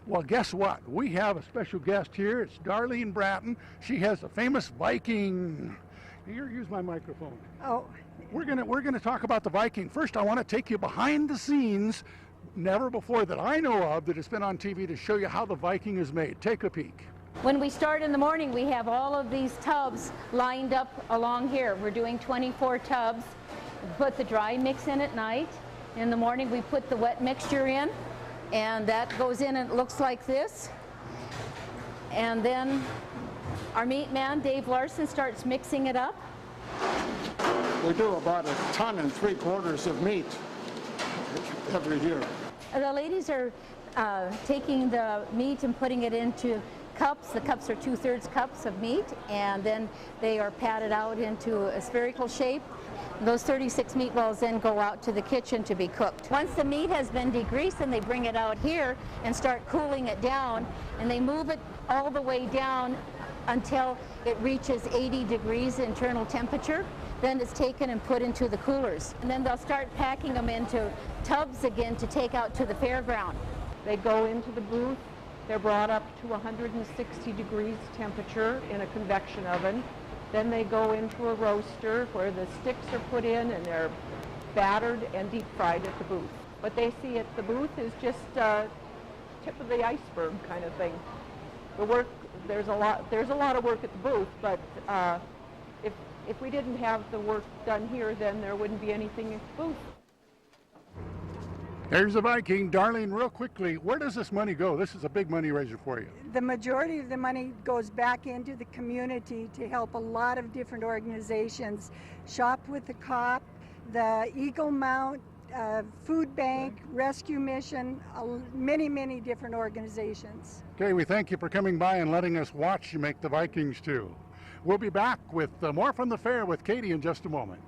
Well, guess what? We have a special guest here. It's Darlene Bratton. She has a famous Viking. Here, use my microphone. Oh. We're gonna talk about the Viking. First, I want to take you behind the scenes, never before that I know of that it's been on TV, to show you how the Viking is made. Take a peek. When we start in the morning, we have all of these tubs lined up along here. We're doing 24 tubs. We put the dry mix in at night. In the morning, we put the wet mixture in, and that goes in and it looks like this. And then our meat man, Dave Larson, starts mixing it up. We do about 1 3/4 tons of meat every year. The ladies are taking the meat and putting it into cups. The cups are 2/3 cups of meat, and then they are patted out into a spherical shape. Those 36 meatballs then go out to the kitchen to be cooked. Once the meat has been degreased, then they bring it out here and start cooling it down, and they move it all the way down until it reaches 80 degrees internal temperature. Then it's taken and put into the coolers. And then they'll start packing them into tubs again to take out to the fairground. They go into the booth. They're brought up to 160 degrees temperature in a convection oven. Then they go into a roaster where the sticks are put in and they're battered and deep fried at the booth. What they see at the booth is just tip of the iceberg kind of thing. The work, there's a lot of work at the booth, but if we didn't have the work done here, then there wouldn't be anything at the booth. There's the Viking. Darlene, real quickly, where does this money go? This is a big money raiser for you. The majority of the money goes back into the community to help a lot of different organizations. Shop with the Cop, the Eagle Mount, Food Bank, Rescue Mission, many different organizations. Okay, we thank you for coming by and letting us watch you make the Vikings too. We'll be back with more from the fair with Katie in just a moment.